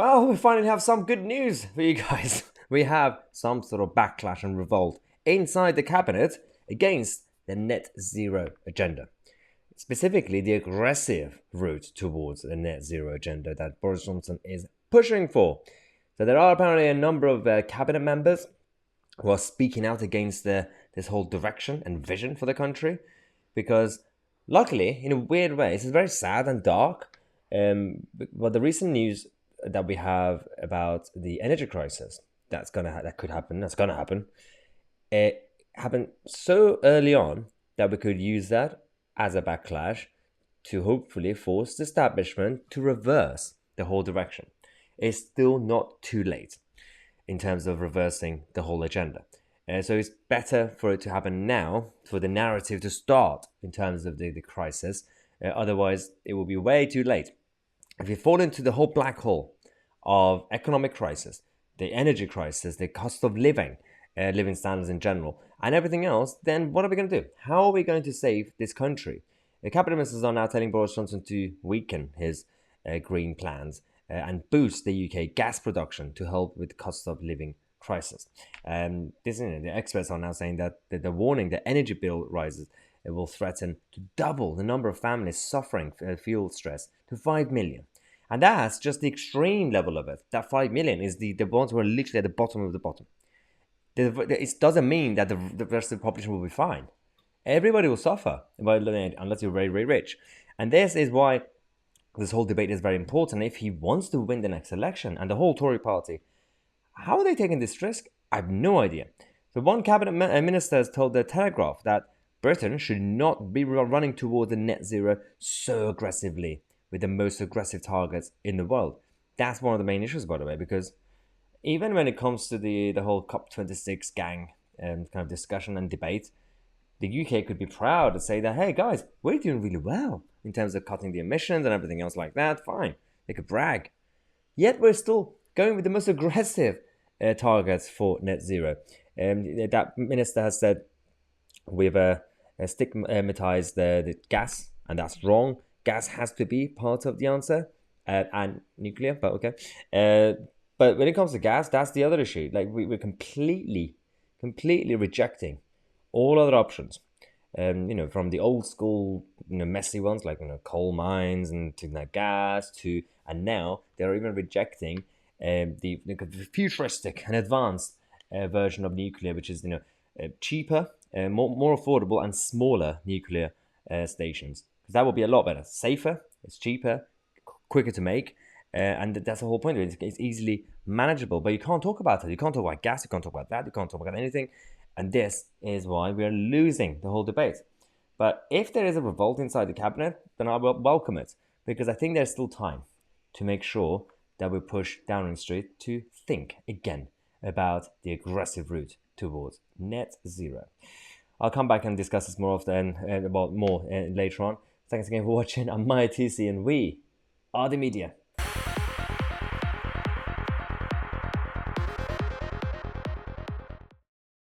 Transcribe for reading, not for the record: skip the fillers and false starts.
Well, we finally have some good news for you guys. We have some sort of backlash and revolt inside the cabinet against the net zero agenda. Specifically, the aggressive route towards the net zero agenda that Boris Johnson is pushing for. So there are apparently a number of cabinet members who are speaking out against this whole direction and vision for the country, because luckily, in a weird way, it's very sad and dark. But the recent news that we have about the energy crisis that could happen, that's gonna happen, it happened so early on that we could use that as a backlash to hopefully force the establishment to reverse the whole direction. It's still not too late in terms of reversing the whole agenda. So it's better for it to happen now, for the narrative to start in terms of the crisis. Otherwise, it will be way too late. If you fall into the whole black hole of economic crisis, the energy crisis, the cost of living, living standards in general, and everything else, then what are we going to do? How are we going to save this country? The cabinet ministers are now telling Boris Johnson to weaken his green plans and boost the UK gas production to help with the cost of living crisis. The experts are now saying that they're warning that energy bill rises will threaten to double the number of families suffering fuel stress to 5 million. And that's just the extreme level of it. That 5 million is the ones who are literally at the bottom of the bottom. It doesn't mean that the rest of the population will be fine. Everybody will suffer unless you're very, very rich. And this is why this whole debate is very important. If he wants to win the next election, and the whole Tory party, how are they taking this risk? I have no idea. So one cabinet minister has told the Telegraph that Britain should not be running towards the net zero so aggressively with the most aggressive targets in the world. That's one of the main issues, by the way, because even when it comes to the whole COP26 gang kind of discussion and debate, the UK could be proud to say that, hey guys, we're doing really well in terms of cutting the emissions and everything else like that. Fine, they could brag. Yet we're still going with the most aggressive targets for net zero. That minister has said we've stigmatized the gas, and that's wrong. Gas has to be part of the answer, and nuclear, but okay. But when it comes to gas, that's the other issue. Like we're completely rejecting all other options. From the old school, messy ones like coal mines and to gas and now they're even rejecting the futuristic and advanced version of nuclear, which is cheaper, more affordable and smaller nuclear stations. Because that will be a lot better, safer, it's cheaper, quicker to make, and that's the whole point of it. It's easily manageable, but you can't talk about it. You can't talk about gas. You can't talk about that. You can't talk about anything. And this is why we are losing the whole debate. But if there is a revolt inside the cabinet, then I will welcome it, because I think there's still time to make sure that we push Downing Street to think again about the aggressive route towards net zero. I'll come back and discuss this more often, later on. Thanks again for watching. I'm Tousi, and we are the media.